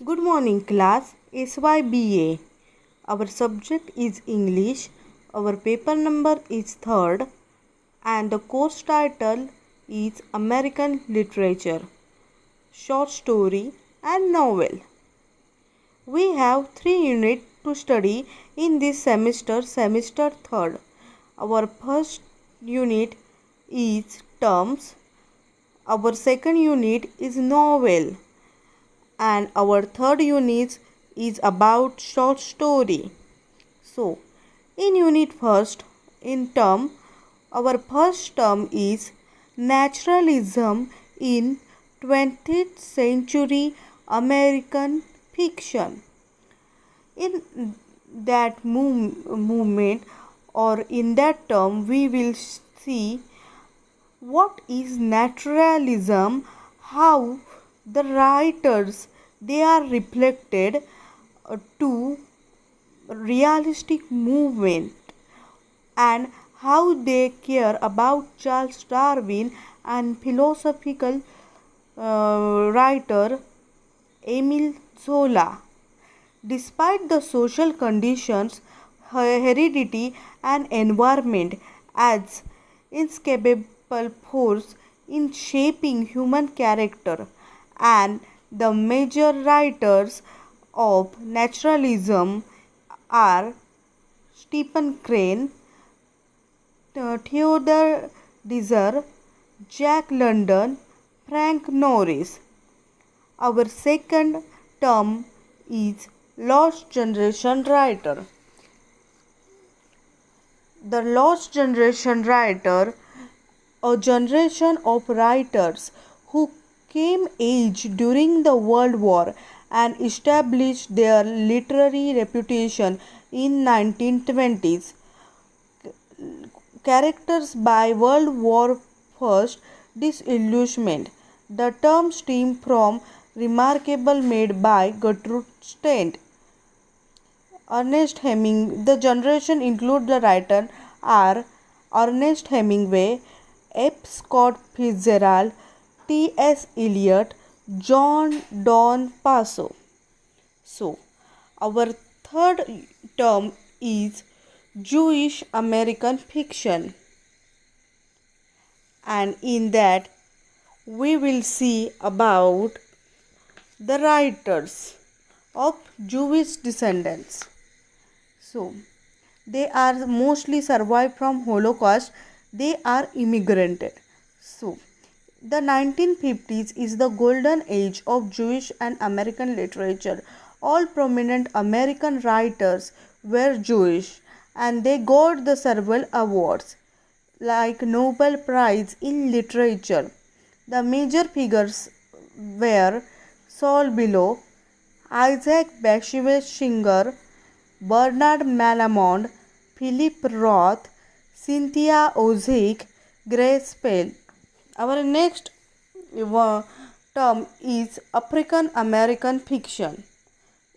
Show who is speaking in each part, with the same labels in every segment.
Speaker 1: Good morning, class. SYBA. Our subject is English. Our paper number is 3rd, and the course title is American Literature, Short Story, and Novel. We have 3 units to study in this semester 3rd. Our first unit is Terms. Our second unit is Novel, and our third unit is about short story. So, in unit first, in term, our first term is naturalism in 20th century American fiction. In that movement or in that term, we will see what is naturalism, how the writers they are reflected to realistic movement, and how they care about Charles Darwin and philosophical writer Emile Zola. Despite the social conditions, heredity and environment as inescapable force in shaping human character, and the major writers of naturalism are Stephen Crane, Theodore Dreiser, Jack London, Frank Norris. Our second term is Lost Generation Writer. The Lost Generation Writer, a generation of writers who came age during the World War and established their literary reputation in 1920s. Characters by World War First disillusionment. The term stems from remarkable made by Gertrude Stein. Ernest Hemingway. The generation include the writer are Ernest Hemingway, F. Scott Fitzgerald, T. S. Eliot, John Don Paso. So, our third term is Jewish American fiction, and in that we will see about the writers of Jewish descendants. So, they are mostly survived from Holocaust. They are immigrated. So, the 1950s is the golden age of Jewish and American literature. All prominent American writers were Jewish, and they got the several awards like Nobel Prize in Literature. The major figures were Saul Bellow, Isaac Bashevis Singer, Bernard Malamud, Philip Roth, Cynthia Ozick, Grace Pell. Our next term is African American fiction.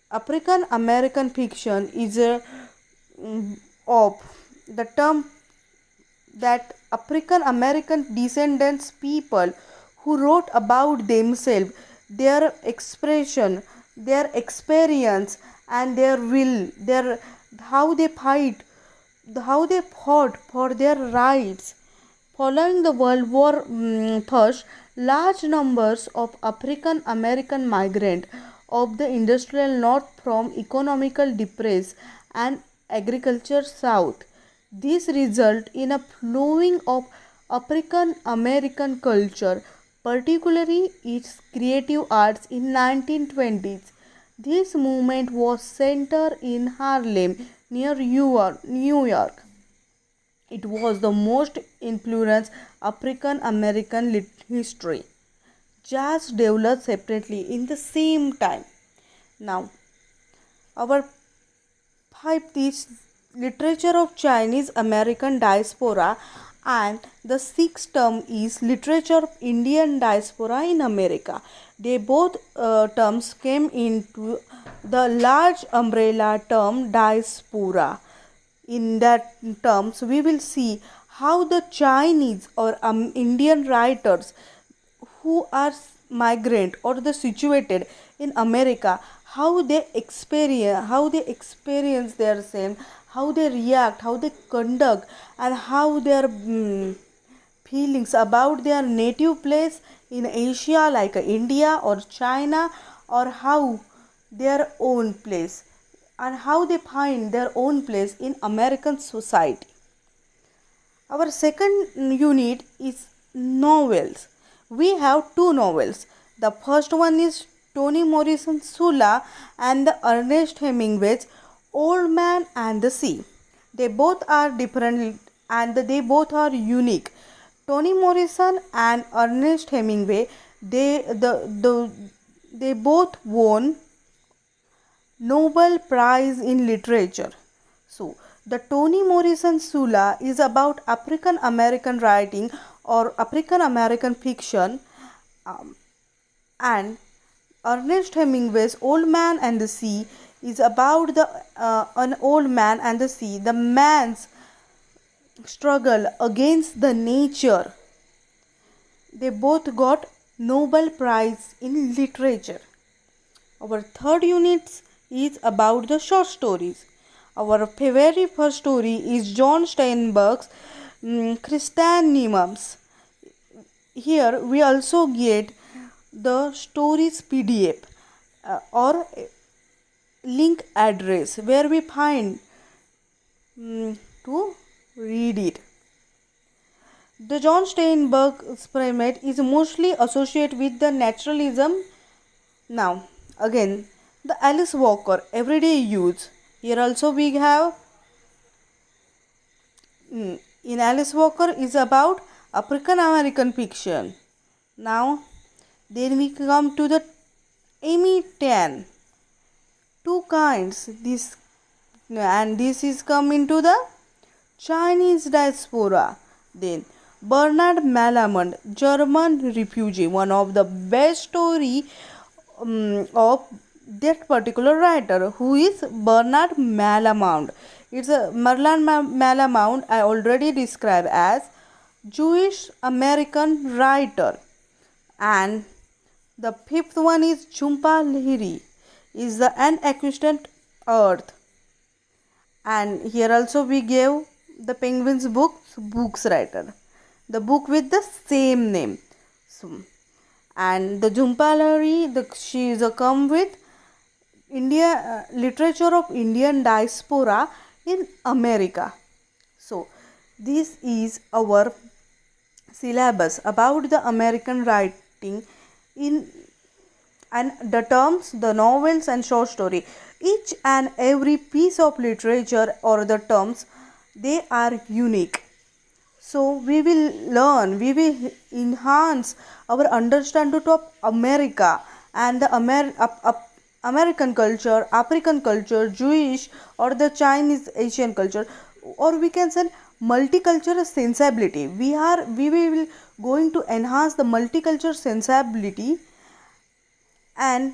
Speaker 1: African American fiction is a of the term that African American descendants people who wrote about themselves, their expression, their experience, and their will, their how they fight, how they fought for their rights. Following the World War First, large numbers of African American migrants of the industrial north from economical depressed and agriculture south. This result in a flowing of African American culture, particularly its creative arts in 1920s. This movement was centered in Harlem near New York. It was the most influenced African American history. Jazz developed separately in the same time. Now, our fifth is literature of Chinese American diaspora, and the sixth term is literature of Indian diaspora in America. They both terms came into the large umbrella term diaspora. In that terms, we will see how the Chinese or Indian writers who are migrant or the situated in America, how they experience their sin, how they react, how they conduct, and how their feelings about their native place in Asia, like India or China, or how their own place, and how they find their own place in American society. Our second unit is novels. We have two novels. The first one is Toni Morrison Sula and the Ernest Hemingway's Old Man and the Sea. They both are different and they both are unique. Toni Morrison and Ernest Hemingway, they both won Nobel Prize in Literature. So, the Toni Morrison Sula is about African American writing or African American fiction, um, and Ernest Hemingway's Old Man and the Sea is about an old man and the sea, the man's struggle against the nature. They both got Nobel Prize in Literature. Our third unit is about the short stories. Our very first story is John Steinbeck's Chrysanthemums. Here we also get the stories PDF or link address where we find to read it. The John Steinbeck experiment is mostly associated with the naturalism. Now, again, the Alice Walker everyday use. Here also we have in Alice Walker is about African American fiction. Now, then we come to the Amy Tan. Two kinds. This is come into the Chinese diaspora. Then Bernard Malamud, German refugee, one of the best story of that particular writer, who is Bernard Malamud. It's a Malamud I already described as Jewish American writer. And the fifth one is Jhumpa Lahiri, is the Unaccustomed Earth. And here also we gave the Penguin's books writer, the book with the same name. So, and the Jhumpa Lahiri, she is come with India literature of Indian diaspora in America. So, this is our syllabus about the American writing in and the terms, the novels and short story. Each and every piece of literature or the terms, they are unique. So we will learn, we will enhance our understanding of America and the American culture, African culture, Jewish or the Chinese Asian culture, or we can say multicultural sensibility. We will going to enhance the multicultural sensibility, and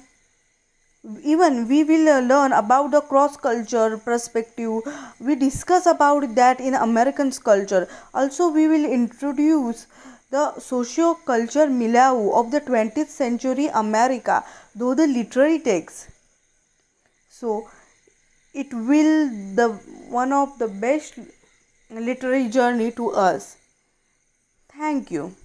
Speaker 1: even we will learn about the cross culture perspective. We discuss about that in American culture. Also we will introduce the socio culture milieu of the 20th century America, though the literary text. So it will the one of the best literary journey to us. Thank you.